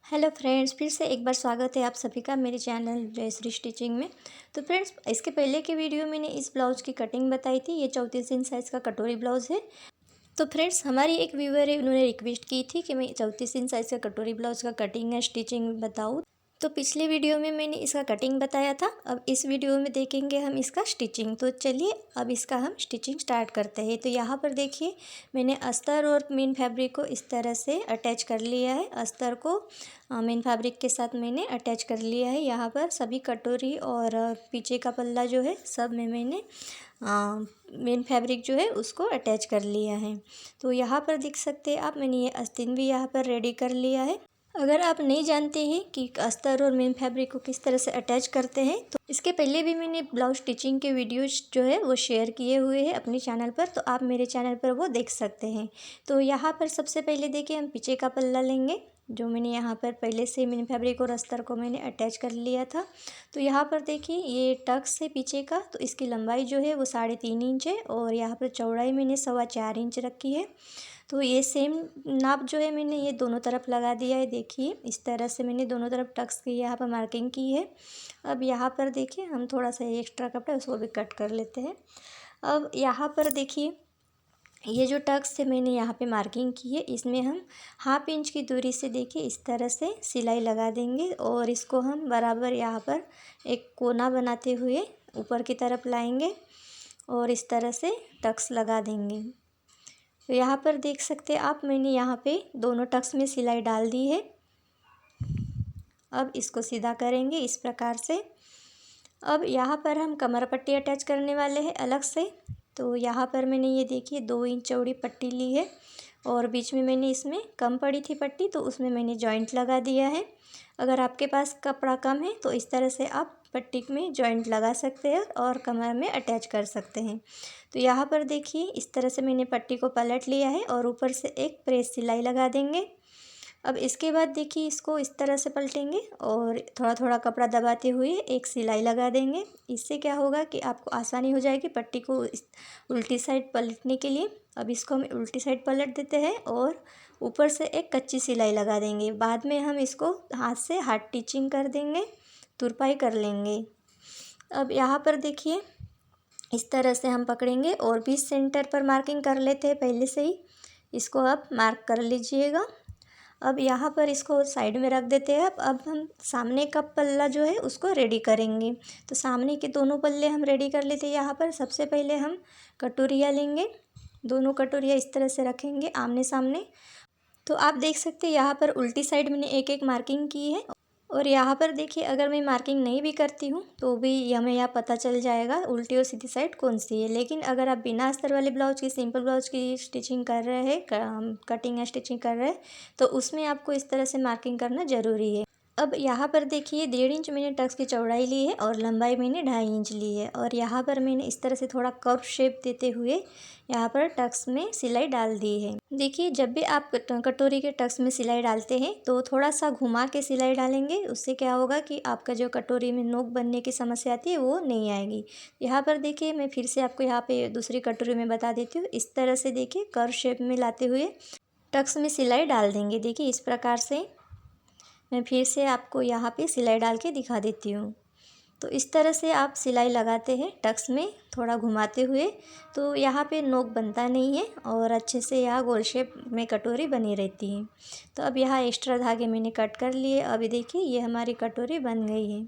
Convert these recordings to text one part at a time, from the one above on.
Hello friends, फिर से एक बार स्वागत है आप सभी का मेरे चैनल जयश्री स्टिचिंग में। तो फ्रेंड्स, इसके पहले के वीडियो मैंने इस ब्लाउज़ की कटिंग बताई थी। ये 34 इंच साइज़ का कटोरी ब्लाउज़ है। तो फ्रेंड्स, हमारी एक व्यूअर है, उन्होंने रिक्वेस्ट की थी कि मैं 34 इंच साइज़ का कटोरी ब्लाउज़ का कटिंग या स्टिचिंग बताऊँ। तो पिछले वीडियो में मैंने इसका कटिंग बताया था। अब इस वीडियो में देखेंगे हम इसका स्टिचिंग। तो चलिए अब इसका हम स्टिचिंग स्टार्ट करते हैं। तो यहाँ पर देखिए, मैंने अस्तर और मेन फैब्रिक को इस तरह से अटैच कर लिया है। अस्तर को मेन फैब्रिक के साथ मैंने अटैच कर लिया है। यहाँ पर सभी कटोरी और पीछे का पल्ला जो है सब में मैंने मेन फैब्रिक जो है उसको अटैच कर लिया है। तो यहाँ पर देख सकते हैं आप, मैंने ये आस्तीन भी यहाँ पर रेडी कर लिया है। अगर आप नहीं जानते हैं कि अस्तर और मेन फैब्रिक को किस तरह से अटैच करते हैं, तो इसके पहले भी मैंने ब्लाउज स्टिचिंग के वीडियोज जो है वो शेयर किए हुए हैं अपने चैनल पर, तो आप मेरे चैनल पर वो देख सकते हैं। तो यहाँ पर सबसे पहले देखिए, हम पीछे का पल्ला लेंगे, जो मैंने यहाँ पर पहले से मेन फैब्रिक और अस्तर को मैंने अटैच कर लिया था। तो यहाँ पर देखिए, ये टक्स है पीछे का, तो इसकी लंबाई जो है वो 3.5 इंच है और यहाँ पर चौड़ाई मैंने 4.25 इंच रखी है। तो ये सेम नाप जो है मैंने ये दोनों तरफ लगा दिया है। देखिए, इस तरह से मैंने दोनों तरफ टक्स की यहाँ पर मार्किंग की है। अब यहाँ पर देखिए, हम थोड़ा सा एक्स्ट्रा कपड़ा है उसको भी कट कर लेते हैं। अब यहाँ पर देखिए, ये जो टक्स से मैंने यहाँ पे मार्किंग की है, इसमें हम 1/2 इंच की दूरी से देखिए इस तरह से सिलाई लगा देंगे और इसको हम बराबर यहाँ पर एक कोना बनाते हुए ऊपर की तरफ लाएंगे और इस तरह से टक्स लगा देंगे। तो यहाँ पर देख सकते हैं आप, मैंने यहाँ पे दोनों टक्स में सिलाई डाल दी है। अब इसको सीधा करेंगे इस प्रकार से। अब यहाँ पर हम कमर पट्टी अटैच करने वाले हैं अलग से। तो यहाँ पर मैंने ये देखिए 2 इंच चौड़ी पट्टी ली है और बीच में मैंने इसमें कम पड़ी थी पट्टी, तो उसमें मैंने जॉइंट लगा दिया है। अगर आपके पास कपड़ा कम है तो इस तरह से आप पट्टी में जॉइंट लगा सकते हैं और कमर में अटैच कर सकते हैं। तो यहाँ पर देखिए, इस तरह से मैंने पट्टी को पलट लिया है और ऊपर से एक प्रेस सिलाई लगा देंगे। अब इसके बाद देखिए, इसको इस तरह से पलटेंगे और थोड़ा थोड़ा कपड़ा दबाते हुए एक सिलाई लगा देंगे। इससे क्या होगा कि आपको आसानी हो जाएगी पट्टी को उल्टी साइड पलटने के लिए। अब इसको हम उल्टी साइड पलट देते हैं और ऊपर से एक कच्ची सिलाई लगा देंगे। बाद में हम इसको हाथ से हाथ टिचिंग कर देंगे, तुरपाई कर लेंगे। अब यहाँ पर देखिए, इस तरह से हम पकड़ेंगे और बीच सेंटर पर मार्किंग कर लेते हैं पहले से ही। इसको आप मार्क कर लीजिएगा। अब यहाँ पर इसको साइड में रख देते हैं। अब हम सामने का पल्ला जो है उसको रेडी करेंगे। तो सामने के दोनों पल्ले हम रेडी कर लेते हैं। यहाँ पर सबसे पहले हम कटोरियाँ लेंगे, दोनों कटोरियाँ इस तरह से रखेंगे आमने सामने। तो आप देख सकते हैं यहाँ पर उल्टी साइड मैंने एक एक मार्किंग की है और यहाँ पर देखिए, अगर मैं मार्किंग नहीं भी करती हूँ तो भी हमें यहाँ पता चल जाएगा उल्टी और सीधी साइड कौन सी है। लेकिन अगर आप बिना अस्तर वाले ब्लाउज की, सिंपल ब्लाउज की स्टिचिंग कर रहे हैं, कटिंग या स्टिचिंग कर रहे हैं, तो उसमें आपको इस तरह से मार्किंग करना ज़रूरी है। अब यहाँ पर देखिए, 1.5 इंच मैंने टक्स की चौड़ाई ली है और लंबाई मैंने 2.5 इंच ली है और यहाँ पर मैंने इस तरह से थोड़ा कर्व शेप देते हुए यहाँ पर टक्स में सिलाई डाल दी है। देखिए, जब भी आप कटोरी के टक्स में सिलाई डालते हैं तो थोड़ा सा घुमा के सिलाई डालेंगे। उससे क्या होगा कि आपका जो कटोरी में नोक बनने की समस्या आती है वो नहीं आएगी। यहाँ पर देखिए, मैं फिर से आपको यहाँ पे दूसरी कटोरी में बता देती हूँ। इस तरह से देखिए, कर्व शेप में लाते हुए टक्स में सिलाई डाल देंगे। देखिए, इस प्रकार से मैं फिर से आपको यहाँ पे सिलाई डाल के दिखा देती हूँ। तो इस तरह से आप सिलाई लगाते हैं टक्स में थोड़ा घुमाते हुए, तो यहाँ पे नोक बनता नहीं है और अच्छे से यहाँ गोल शेप में कटोरी बनी रहती है। तो अब यहाँ एक्स्ट्रा धागे मैंने कट कर लिए। अभी देखिए, ये हमारी कटोरी बन गई है।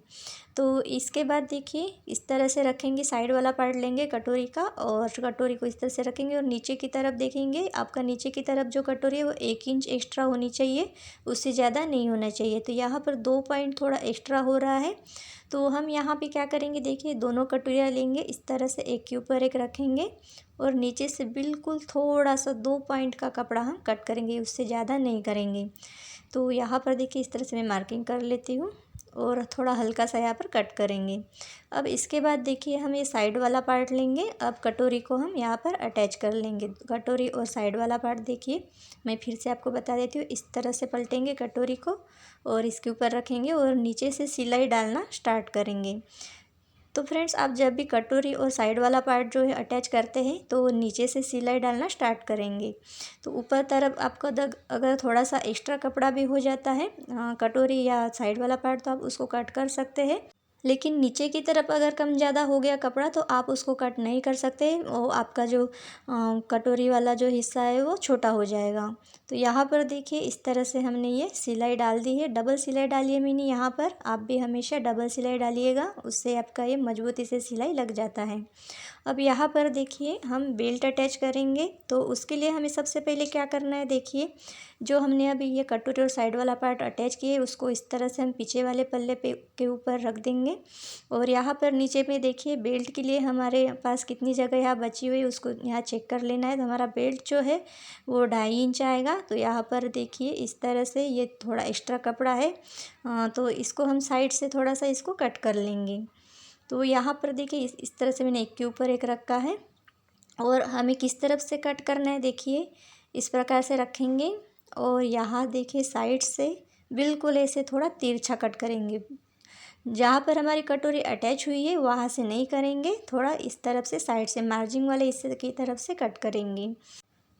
तो इसके बाद देखिए, इस तरह से रखेंगे, साइड वाला पार्ट लेंगे कटोरी का और कटोरी को इस तरह से रखेंगे और नीचे की तरफ देखेंगे। आपका नीचे की तरफ जो कटोरी है वो 1 इंच एक्स्ट्रा होनी चाहिए, उससे ज़्यादा नहीं होना चाहिए। तो यहाँ पर 2 पॉइंट थोड़ा एक्स्ट्रा हो रहा है। तो हम यहाँ पे क्या करेंगे, देखिए, दोनों कटोरियाँ लेंगे, इस तरह से एक के ऊपर एक रखेंगे और नीचे से बिल्कुल थोड़ा सा 2 पॉइंट का कपड़ा हम कट करेंगे, उससे ज़्यादा नहीं करेंगे। तो यहाँ पर देखिए, इस तरह से मैं मार्किंग कर लेती हूँ और थोड़ा हल्का सा यहाँ पर कट करेंगे। अब इसके बाद देखिए, हम ये साइड वाला पार्ट लेंगे। अब कटोरी को हम यहाँ पर अटैच कर लेंगे। कटोरी और साइड वाला पार्ट देखिए, मैं फिर से आपको बता देती हूँ। इस तरह से पलटेंगे कटोरी को और इसके ऊपर रखेंगे और नीचे से सिलाई डालना स्टार्ट करेंगे। तो फ्रेंड्स आप जब भी कटोरी और साइड वाला पार्ट जो है अटैच करते हैं तो नीचे से सिलाई डालना स्टार्ट करेंगे। तो ऊपर तरफ आपका अगर थोड़ा सा एक्स्ट्रा कपड़ा भी हो जाता है कटोरी या साइड वाला पार्ट तो आप उसको कट कर सकते हैं। लेकिन नीचे की तरफ अगर कम ज़्यादा हो गया कपड़ा तो आप उसको कट नहीं कर सकते, वो आपका जो कटोरी वाला जो हिस्सा है वो छोटा हो जाएगा। तो यहाँ पर देखिए इस तरह से हमने ये सिलाई डाल दी है, डबल सिलाई डाली है मैंने यहाँ पर। आप भी हमेशा डबल सिलाई डालिएगा, उससे आपका ये मजबूती से सिलाई लग जाता है। अब यहाँ पर देखिए हम बेल्ट अटैच करेंगे। तो उसके लिए हमें सबसे पहले क्या करना है, देखिए जो हमने अभी ये कटोरी और साइड वाला पार्ट अटैच किए उसको इस तरह से हम पीछे वाले पल्ले पे के ऊपर रख देंगे। और यहाँ पर नीचे में देखिए बेल्ट के लिए हमारे पास कितनी जगह यहाँ बची हुई है उसको यहाँ चेक कर लेना है। तो हमारा बेल्ट जो है वो 2.5 इंच आएगा। तो यहाँ पर देखिए इस तरह से ये थोड़ा एक्स्ट्रा कपड़ा है, तो इसको हम साइड से थोड़ा सा इसको कट कर लेंगे। तो यहाँ पर देखिए इस तरह से मैंने एक के ऊपर एक रखा है। और हमें किस तरफ से कट करना है, देखिए इस प्रकार से रखेंगे और यहाँ देखिए साइड से बिल्कुल ऐसे थोड़ा तिरछा कट करेंगे। जहाँ पर हमारी कटोरी अटैच हुई है वहाँ से नहीं करेंगे, थोड़ा इस तरफ से साइड से मार्जिन वाले हिस्से की तरफ से कट करेंगे।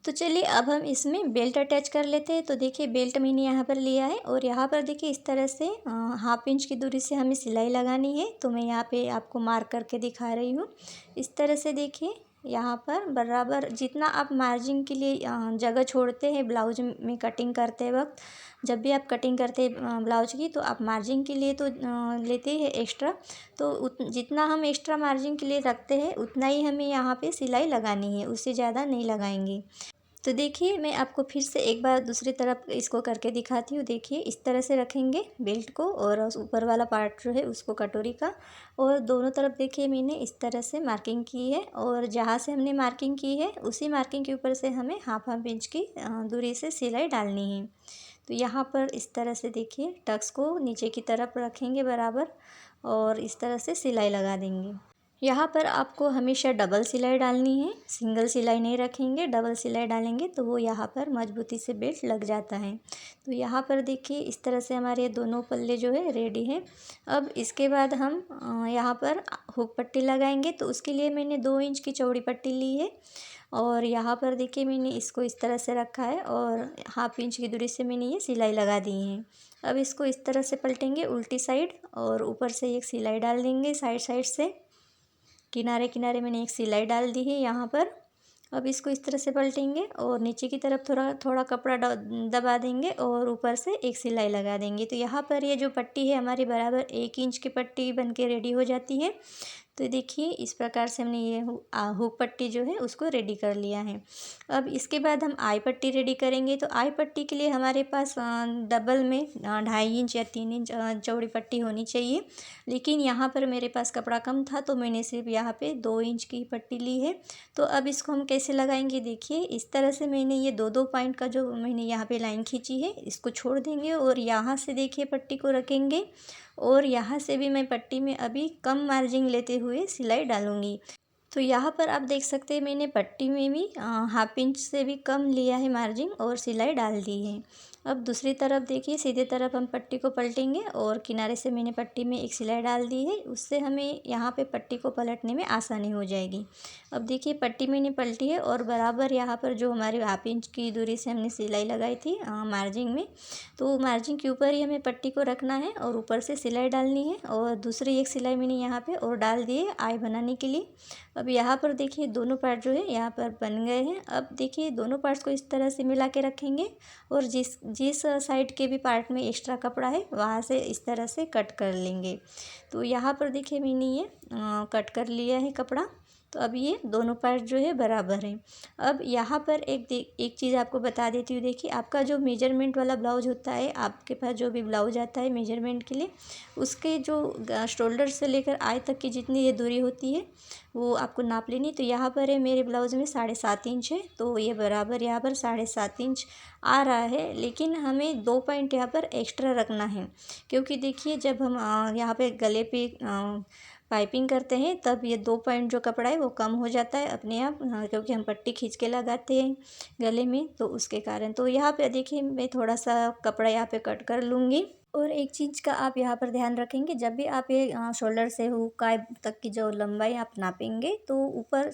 तो चलिए अब हम इसमें बेल्ट अटैच कर लेते हैं। तो देखिए बेल्ट मैंने यहाँ पर लिया है और यहाँ पर देखिए इस तरह से 1/2 इंच की दूरी से हमें सिलाई लगानी है। तो मैं यहाँ पे आपको मार्क करके दिखा रही हूँ। इस तरह से देखिए यहाँ पर बराबर जितना आप मार्जिन के लिए जगह छोड़ते हैं ब्लाउज में कटिंग करते वक्त, जब भी आप कटिंग करते हैं ब्लाउज की तो आप मार्जिन के लिए तो लेते हैं एक्स्ट्रा। तो जितना हम एक्स्ट्रा मार्जिन के लिए रखते हैं उतना ही हमें यहाँ पे सिलाई लगानी है, उससे ज़्यादा नहीं लगाएंगे। तो देखिए मैं आपको फिर से एक बार दूसरी तरफ इसको करके दिखाती हूँ। देखिए इस तरह से रखेंगे बेल्ट को और उस ऊपर वाला पार्ट जो है उसको कटोरी का, और दोनों तरफ देखिए मैंने इस तरह से मार्किंग की है। और जहाँ से हमने मार्किंग की है उसी मार्किंग के ऊपर से हमें 1/2 इंच की दूरी से सिलाई डालनी है। तो यहाँ पर इस तरह से देखिए टक्स को नीचे की तरफ रखेंगे बराबर और इस तरह से सिलाई लगा देंगे। यहाँ पर आपको हमेशा डबल सिलाई डालनी है, सिंगल सिलाई नहीं रखेंगे, डबल सिलाई डालेंगे तो वो यहाँ पर मजबूती से बेल्ट लग जाता है। तो यहाँ पर देखिए इस तरह से हमारे दोनों पल्ले जो है रेडी हैं। अब इसके बाद हम यहाँ पर हुक पट्टी लगाएंगे। तो उसके लिए मैंने 2 इंच की चौड़ी पट्टी ली है और यहाँ पर देखिए मैंने इसको इस तरह से रखा है और 1/2 इंच की दूरी से मैंने ये सिलाई लगा दी है। अब इसको इस तरह से पलटेंगे उल्टी साइड और ऊपर से एक सिलाई डाल देंगे साइड साइड से। किनारे किनारे मैंने एक सिलाई डाल दी है यहाँ पर। अब इसको इस तरह से पलटेंगे और नीचे की तरफ थोड़ा थोड़ा कपड़ा दबा देंगे और ऊपर से एक सिलाई लगा देंगे। तो यहाँ पर ये जो पट्टी है हमारी बराबर 1 इंच की पट्टी बन के रेडी हो जाती है। तो देखिए इस प्रकार से हमने ये हुक पट्टी जो है उसको रेडी कर लिया है। अब इसके बाद हम आई पट्टी रेडी करेंगे। तो आई पट्टी के लिए हमारे पास डबल में 2.5 इंच या 3 इंच चौड़ी पट्टी होनी चाहिए। लेकिन यहाँ पर मेरे पास कपड़ा कम था तो मैंने सिर्फ यहाँ पे 2 इंच की पट्टी ली है। तो अब इसको हम कैसे लगाएंगे, देखिए इस तरह से मैंने ये 2-2 पॉइंट का जो मैंने यहाँ पे लाइन खींची है इसको छोड़ देंगे और यहाँ से देखिए पट्टी को रखेंगे और यहाँ से भी मैं पट्टी में अभी कम मार्जिन लेते हुए सिलाई डालूँगी। तो यहाँ पर आप देख सकते हैं मैंने पट्टी में भी 1/2 इंच से भी कम लिया है मार्जिन और सिलाई डाल दी है। अब दूसरी तरफ देखिए सीधे तरफ हम पट्टी को पलटेंगे और किनारे से मैंने पट्टी में एक सिलाई डाल दी है, उससे हमें यहाँ पे पट्टी को पलटने में आसानी हो जाएगी। अब देखिए पट्टी मैंने पलटी है और बराबर यहाँ पर जो हमारी 1/2 इंच की दूरी से हमने सिलाई लगाई थी मार्जिन में, तो मार्जिन के ऊपर ही हमें पट्टी को रखना है और ऊपर से सिलाई डालनी है। और दूसरी एक सिलाई मैंने यहाँ पे और डाल दी है आई बनाने के लिए। अब यहाँ पर देखिए दोनों पार्ट जो है यहाँ पर बन गए हैं। अब देखिए दोनों पार्ट्स को इस तरह से मिला के रखेंगे और जिस साइड के भी पार्ट में एक्स्ट्रा कपड़ा है वहाँ से इस तरह से कट कर लेंगे। तो यहाँ पर देखिए मैंने ये कट कर लिया है कपड़ा। तो अब ये दोनों पार्ट जो है बराबर हैं। अब यहाँ पर एक चीज़ आपको बता देती हूँ, देखिए आपका जो मेजरमेंट वाला ब्लाउज होता है, आपके पास जो भी ब्लाउज आता है मेजरमेंट के लिए, उसके जो शोल्डर से लेकर आई तक की जितनी ये दूरी होती है वो आपको नाप लेनी। तो यहाँ पर है मेरे ब्लाउज में 7.5 इंच है, तो ये बराबर यहाँ पर 7.5 इंच आ रहा है। लेकिन हमें 2 पॉइंट यहाँ पर एक्स्ट्रा रखना है, क्योंकि देखिए जब हम यहाँ पे गले पे पाइपिंग करते हैं तब ये 2 पॉइंट जो कपड़ा है वो कम हो जाता है अपने आप, क्योंकि हम पट्टी खींच के लगाते हैं गले में, तो उसके कारण। तो यहाँ पे देखिए मैं थोड़ा सा कपड़ा यहाँ पे कट कर लूँगी और एक चीज़ का आप यहाँ पर ध्यान रखेंगे, जब भी आप ये शोल्डर से हुक का तक की जो लंबाई आप नापेंगे तो ऊपर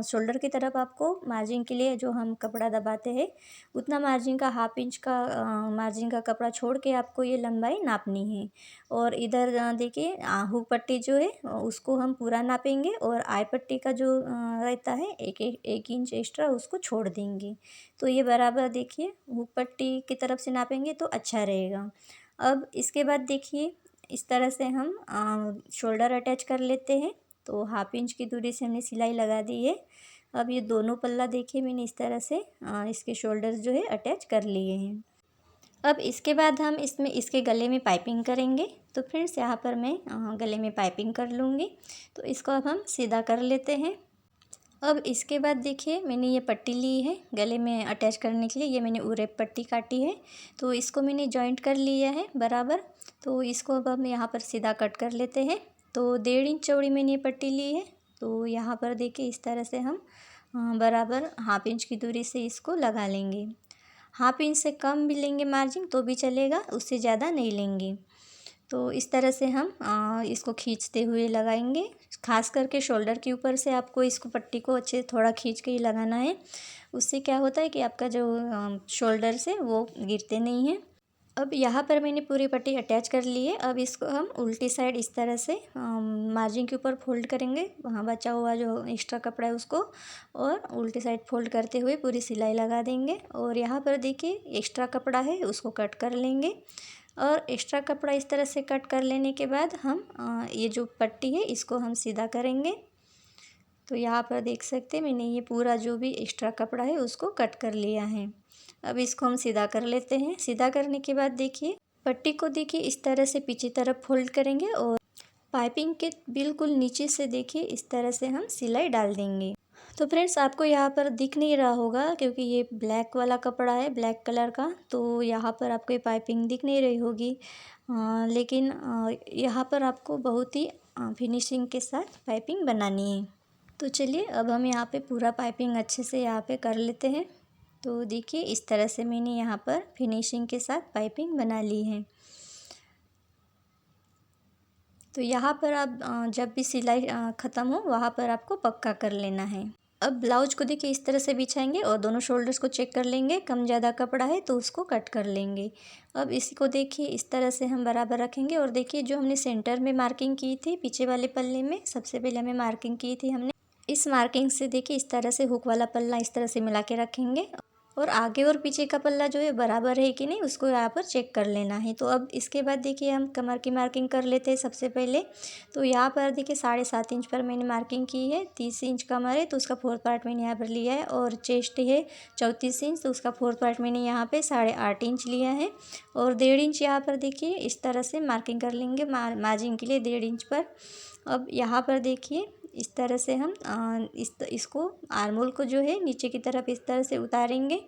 शोल्डर की तरफ आपको मार्जिन के लिए जो हम कपड़ा दबाते हैं उतना मार्जिन का हाफ इंच का मार्जिन का कपड़ा छोड़ के आपको ये लंबाई नापनी है। और इधर देखिए हुक पट्टी जो है उसको हम पूरा नापेंगे और आई पट्टी का जो रहता है एक इंच एक्स्ट्रा उसको छोड़ देंगे। तो ये बराबर देखिए हुक पट्टी की तरफ से नापेंगे तो अच्छा रहेगा। अब इसके बाद देखिए इस तरह से हम शोल्डर अटैच कर लेते हैं। तो हाफ इंच की दूरी से हमने सिलाई लगा दी है। अब ये दोनों पल्ला देखिए मैंने इस तरह से इसके शोल्डर्स जो है अटैच कर लिए हैं। अब इसके बाद हम इसमें इसके गले में पाइपिंग करेंगे। तो फ्रेंड्स यहाँ पर मैं गले में पाइपिंग कर लूँगी। तो इसको अब हम सीधा कर लेते हैं। अब इसके बाद देखिए मैंने ये पट्टी ली है गले में अटैच करने के लिए, ये मैंने उरेप पट्टी काटी है। तो इसको मैंने जॉइंट कर लिया है बराबर। तो इसको अब हम यहाँ पर सीधा कट कर लेते हैं। तो 1.5 इंच चौड़ी मैंने ये पट्टी ली है। तो यहाँ पर देखिए इस तरह से हम बराबर हाफ इंच की दूरी से इसको लगा लेंगे। हाफ इंच से कम भी लेंगे मार्जिन तो भी चलेगा, उससे ज़्यादा नहीं लेंगे। तो इस तरह से हम इसको खींचते हुए लगाएंगे। खास करके शोल्डर के ऊपर से आपको इसको पट्टी को अच्छे थोड़ा खींच के ही लगाना है। उससे क्या होता है कि आपका जो शोल्डर से वो गिरते नहीं हैं। अब यहाँ पर मैंने पूरी पट्टी अटैच कर ली है। अब इसको हम उल्टी साइड इस तरह से मार्जिन के ऊपर फोल्ड करेंगे, वहाँ बचा हुआ जो एक्स्ट्रा कपड़ा है उसको, और उल्टी साइड फोल्ड करते हुए पूरी सिलाई लगा देंगे। और यहाँ पर देखिए एक्स्ट्रा कपड़ा है उसको कट कर लेंगे। और एक्स्ट्रा कपड़ा इस तरह से कट कर लेने के बाद हम ये जो पट्टी है इसको हम सीधा करेंगे। तो यहाँ पर देख सकते हैं मैंने ये पूरा जो भी एक्स्ट्रा कपड़ा है उसको कट कर लिया है। अब इसको हम सीधा कर लेते हैं। सीधा करने के बाद देखिए पट्टी को देखिए इस तरह से पीछे तरफ फोल्ड करेंगे और पाइपिंग के बिल्कुल नीचे से देखिए इस तरह से हम सिलाई डाल देंगे। तो फ्रेंड्स आपको यहाँ पर दिख नहीं रहा होगा क्योंकि ये ब्लैक वाला कपड़ा है, ब्लैक कलर का, तो यहाँ पर आपको ये पाइपिंग दिख नहीं रही होगी। लेकिन यहाँ पर आपको बहुत ही फिनिशिंग के साथ पाइपिंग बनानी है। तो चलिए अब हम यहाँ पे पूरा पाइपिंग अच्छे से यहाँ पे कर लेते हैं। तो देखिए इस तरह से मैंने यहाँ पर फिनिशिंग के साथ पाइपिंग बना ली है। तो यहाँ पर आप जब भी सिलाई ख़त्म हो वहाँ पर आपको पक्का कर लेना है। अब ब्लाउज को देखिए इस तरह से बिछाएंगे और दोनों शोल्डर्स को चेक कर लेंगे, कम ज़्यादा कपड़ा है तो उसको कट कर लेंगे। अब इसको देखिए इस तरह से हम बराबर रखेंगे और देखिए जो हमने सेंटर में मार्किंग की थी पीछे वाले पल्ले में, सबसे पहले हमें मार्किंग की थी हमने, इस मार्किंग से देखिए इस तरह से हुक वाला पल्ला इस तरह से मिला के रखेंगे। और आगे और पीछे का पल्ला जो है बराबर है कि नहीं उसको यहाँ पर चेक कर लेना है। तो अब इसके बाद देखिए हम कमर की मार्किंग कर लेते हैं सबसे पहले। तो यहाँ पर देखिए 7.5 इंच पर मैंने मार्किंग की है। 30 इंच कमर है तो उसका 4th पार्ट मैंने यहाँ पर लिया है। और चेस्ट है 34 इंच तो उसका 4th पार्ट मैंने यहाँ पे 8.5 इंच लिया है। और 1.5 इंच यहाँ पर देखिए इस तरह से मार्किंग कर लेंगे मार्जिन के लिए 1.5 इंच पर। अब यहाँ पर देखिए इस तरह से हम इसको आर्मोल को जो है नीचे की तरफ इस तरह से उतारेंगे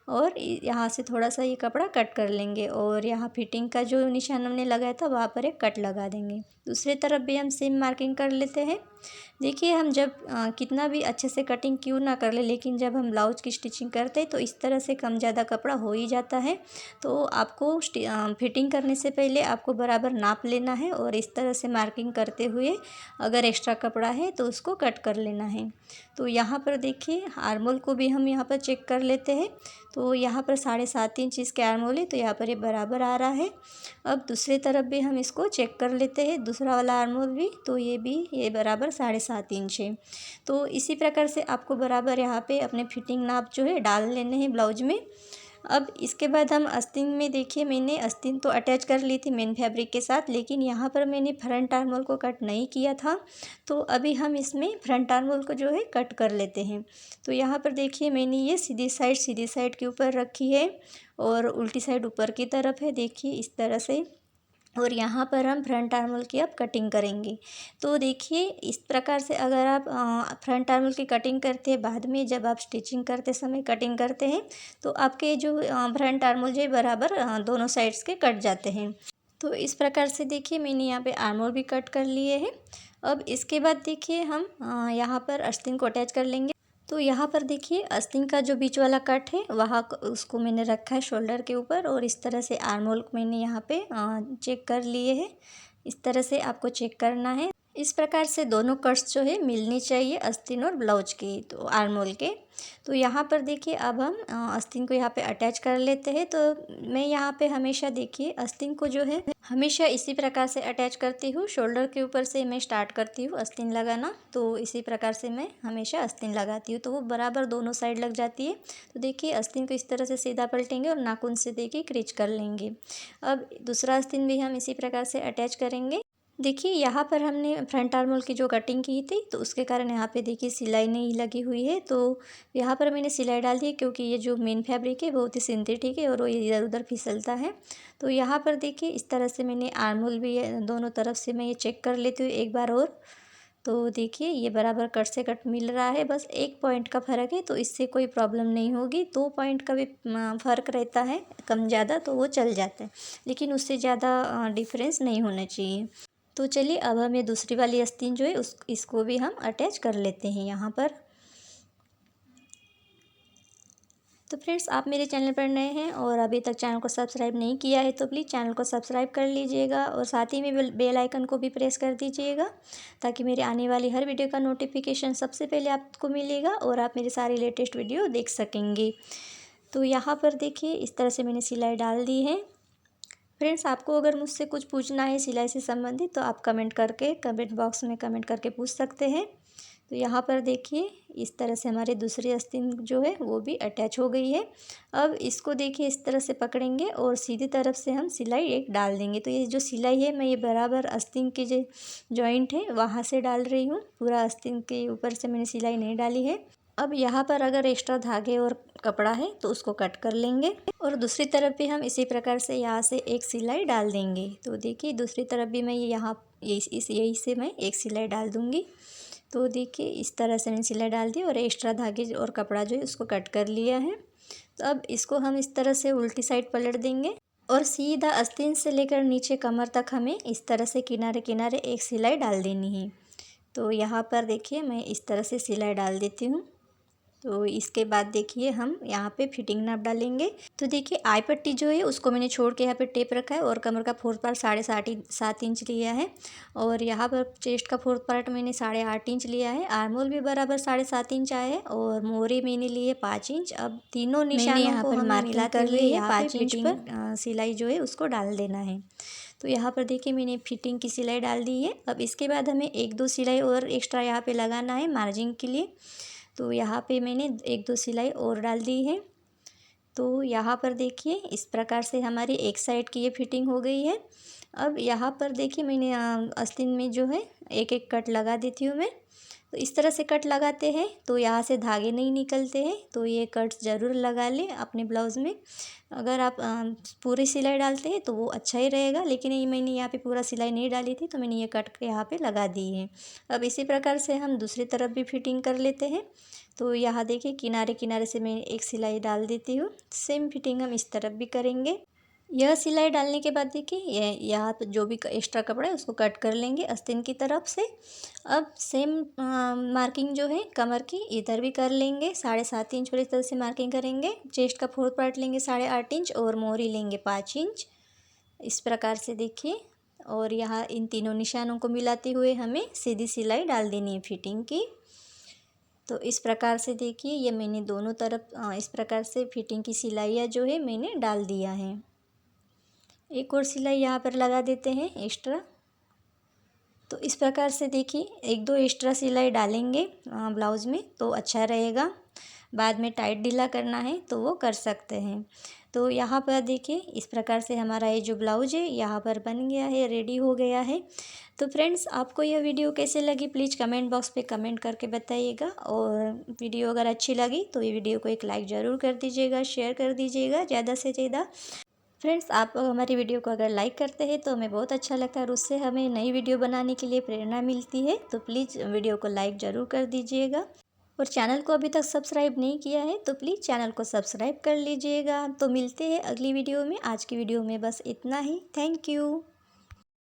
और यहाँ से थोड़ा सा ये कपड़ा कट कर लेंगे और यहाँ फिटिंग का जो निशान हमने लगाया था वहाँ पर एक कट लगा देंगे। दूसरी तरफ भी हम सेम मार्किंग कर लेते हैं। देखिए हम जब कितना भी अच्छे से कटिंग क्यों ना कर ले, लेकिन जब हम ब्लाउज की स्टिचिंग करते हैं तो इस तरह से कम ज़्यादा कपड़ा हो ही जाता है। तो आपको फिटिंग करने से पहले आपको बराबर नाप लेना है और इस तरह से मार्किंग करते हुए अगर एक्स्ट्रा कपड़ा है तो उसको कट कर लेना है। तो यहाँ पर देखिए आर्मोल को भी हम यहाँ पर चेक कर लेते हैं। तो यहाँ पर 7.5 इंच इसके आर्मोल है तो यहाँ पर ये बराबर आ रहा है। अब दूसरी तरफ भी हम इसको चेक कर लेते हैं, दूसरा वाला आर्मोल भी, तो ये बराबर 7.5 इंच है। तो इसी प्रकार से आपको बराबर यहाँ पे अपने फिटिंग नाप जो है डाल लेने हैं ब्लाउज में। अब इसके बाद हम आस्तीन में देखिए मैंने आस्तीन तो अटैच कर ली थी मेन फैब्रिक के साथ, लेकिन यहाँ पर मैंने फ्रंट आर्मोल को कट नहीं किया था। तो अभी हम इसमें फ्रंट आर्मोल को जो है कट कर लेते हैं। तो यहाँ पर देखिए मैंने ये सीधी साइड के ऊपर रखी है और उल्टी साइड ऊपर की तरफ है, देखिए इस तरह से। और यहाँ पर हम फ्रंट आर्मोल की अब कटिंग करेंगे। तो देखिए इस प्रकार से अगर आप फ्रंट आर्मोल की कटिंग करते हैं, बाद में जब आप स्टिचिंग करते समय कटिंग करते हैं तो आपके जो फ्रंट आर्मोल जो है बराबर दोनों साइड्स के कट जाते हैं। तो इस प्रकार से देखिए मैंने यहाँ पे आर्मोल भी कट कर लिए हैं। अब इसके बाद देखिए हम यहाँ पर आस्तीन को अटैच कर लेंगे। तो यहाँ पर देखिए आस्तीन का जो बीच वाला कट है वहाँ उसको मैंने रखा है शोल्डर के ऊपर, और इस तरह से आर्म होल मैंने यहाँ पे चेक कर लिए है। इस तरह से आपको चेक करना है। इस प्रकार से दोनों कट्स जो है मिलनी चाहिए आस्तीन और ब्लाउज की, तो आर्म होल के। तो यहाँ पर देखिए अब हम आस्तीन को यहाँ पे अटैच कर लेते हैं। तो मैं यहाँ पे हमेशा देखिए आस्तीन को जो है हमेशा इसी प्रकार से अटैच करती हूँ। शोल्डर के ऊपर से मैं स्टार्ट करती हूँ आस्तीन लगाना, तो इसी प्रकार से मैं हमेशा आस्तीन लगाती हूँ, तो वो बराबर दोनों साइड लग जाती है। तो देखिए आस्तीन को इस तरह से सीधा पलटेंगे और नाखून से देखिए क्रीच कर लेंगे। अब दूसरा आस्तीन भी हम इसी प्रकार से अटैच करेंगे। देखिए यहाँ पर हमने फ्रंट आर्म होल की जो कटिंग की थी, तो उसके कारण यहाँ पे देखिए सिलाई नहीं लगी हुई है। तो यहाँ पर मैंने सिलाई डाल दी है, क्योंकि ये जो मेन फैब्रिक है बहुत ही सिंथेटिक है और वो इधर उधर फिसलता है। तो यहाँ पर देखिए इस तरह से मैंने आर्म होल भी दोनों तरफ से मैं ये चेक कर लेती हूँ एक बार और। तो देखिए ये बराबर कट से कट मिल रहा है, बस 1 पॉइंट का फ़र्क है, तो इससे कोई प्रॉब्लम नहीं होगी। 2 पॉइंट का भी फ़र्क रहता है कम ज़्यादा, तो वो चल जाता है, लेकिन उससे ज़्यादा डिफरेंस नहीं होना चाहिए। तो चलिए अब हम ये दूसरी वाली आस्तीन जो है इसको भी हम अटैच कर लेते हैं यहाँ पर। तो फ्रेंड्स आप मेरे चैनल पर नए हैं और अभी तक चैनल को सब्सक्राइब नहीं किया है, तो प्लीज़ चैनल को सब्सक्राइब कर लीजिएगा और साथ ही में बेल आइकन को भी प्रेस कर दीजिएगा, ताकि मेरे आने वाली हर वीडियो का नोटिफिकेशन सबसे पहले आपको मिलेगा और आप मेरे सारे लेटेस्ट वीडियो देख सकेंगे। तो यहाँ पर देखिए इस तरह से मैंने सिलाई डाल दी है। फ्रेंड्स आपको अगर मुझसे कुछ पूछना है सिलाई से संबंधित, तो आप कमेंट बॉक्स में कमेंट करके पूछ सकते हैं। तो यहाँ पर देखिए इस तरह से हमारी दूसरी आस्तीन जो है वो भी अटैच हो गई है। अब इसको देखिए इस तरह से पकड़ेंगे और सीधी तरफ से हम सिलाई एक डाल देंगे। तो ये जो सिलाई है मैं ये बराबर आस्तीन की जो जॉइंट है वहाँ से डाल रही हूँ, पूरा आस्तीन के ऊपर से मैंने सिलाई नहीं डाली है। अब यहाँ पर अगर एक्स्ट्रा धागे और कपड़ा है तो उसको कट कर लेंगे, और दूसरी तरफ भी हम इसी प्रकार से यहाँ से एक सिलाई डाल देंगे। तो देखिए दूसरी तरफ भी मैं यहाँ यही से मैं एक सिलाई डाल दूँगी। तो देखिए इस तरह से मैंने सिलाई डाल दी और एक्स्ट्रा धागे और कपड़ा जो है उसको कट कर लिया है। तो अब इसको हम इस तरह से उल्टी साइड पलट देंगे और सीधा आस्तीन से लेकर नीचे कमर तक हमें इस तरह से किनारे किनारे एक सिलाई डाल देनी है। तो यहाँ पर देखिए मैं इस तरह से सिलाई डाल देती हूँ। तो इसके बाद देखिए हम यहाँ पे फिटिंग नाप डालेंगे। तो देखिए आई पट्टी जो है उसको मैंने छोड़ के यहाँ पे टेप रखा है, और कमर का फोर्थ पार्ट 7.5 इंच लिया है, और यहाँ पर चेस्ट का फोर्थ पार्ट मैंने 8.5 इंच लिया है। आर्म होल भी बराबर 7.5 इंच आया है, और मोहरे मैंने लिए 5 इंच। अब तीनों निशानों को हमें मिला कर लिए यहाँ 5 इंच पर सिलाई जो है उसको डाल देना है। तो यहाँ पर देखिए मैंने फिटिंग की सिलाई डाल दी है। अब इसके बाद हमें 1-2 सिलाई और एक्स्ट्रा यहाँ पे लगाना है मार्जिन के लिए। तो यहाँ पे मैंने 1-2 सिलाई और डाल दी है। तो यहाँ पर देखिए इस प्रकार से हमारी एक साइड की ये फिटिंग हो गई है। अब यहाँ पर देखिए मैंने आस्तीन में जो है एक एक कट लगा देती हूँ मैं। तो इस तरह से कट लगाते हैं तो यहाँ से धागे नहीं निकलते हैं, तो ये कट्स ज़रूर लगा लें अपने ब्लाउज़ में। अगर आप पूरी सिलाई डालते हैं तो वो अच्छा ही रहेगा, लेकिन ये मैंने यहाँ पे पूरा सिलाई नहीं डाली थी, तो मैंने ये कट के यहाँ पे लगा दी है। अब इसी प्रकार से हम दूसरी तरफ भी फिटिंग कर लेते हैं। तो यहाँ देखिए किनारे किनारे से मैं एक सिलाई डाल देती हूँ। सेम फिटिंग हम इस तरफ भी करेंगे। यह सिलाई डालने के बाद देखिए यहाँ पे जो भी एक्स्ट्रा कपड़ा है उसको कट कर लेंगे आस्तीन की तरफ से। अब सेम मार्किंग जो है कमर की इधर भी कर लेंगे, 7.5 इंच पर इस तरह से मार्किंग करेंगे। चेस्ट का फोर्थ पार्ट लेंगे 8.5 इंच और मोहरी लेंगे 5 इंच, इस प्रकार से देखिए। और यहाँ इन तीनों निशानों को मिलाते हुए हमें सीधी सिलाई डाल देनी है फिटिंग की। तो इस प्रकार से देखिए ये मैंने दोनों तरफ इस प्रकार से फिटिंग की सिलाइयाँ जो है मैंने डाल दिया है। एक और सिलाई यहाँ पर लगा देते हैं एक्स्ट्रा। तो इस प्रकार से देखिए 1-2 एक्स्ट्रा सिलाई डालेंगे ब्लाउज़ में तो अच्छा रहेगा। बाद में टाइट ढीला करना है तो वो कर सकते हैं। तो यहाँ पर देखिए इस प्रकार से हमारा ये जो ब्लाउज है यहाँ पर बन गया है, रेडी हो गया है। तो फ्रेंड्स आपको यह वीडियो कैसे लगी प्लीज़ कमेंट बॉक्स पे कमेंट करके बताइएगा, और वीडियो अगर अच्छी लगी तो ये वीडियो को एक लाइक ज़रूर कर दीजिएगा, शेयर कर दीजिएगा ज़्यादा से ज़्यादा। फ्रेंड्स आप हमारी वीडियो को अगर लाइक करते हैं तो हमें बहुत अच्छा लगता है, और उससे हमें नई वीडियो बनाने के लिए प्रेरणा मिलती है। तो प्लीज़ वीडियो को लाइक ज़रूर कर दीजिएगा, और चैनल को अभी तक सब्सक्राइब नहीं किया है तो प्लीज़ चैनल को सब्सक्राइब कर लीजिएगा। तो मिलते हैं अगली वीडियो में। आज की वीडियो में बस इतना ही। Thank you.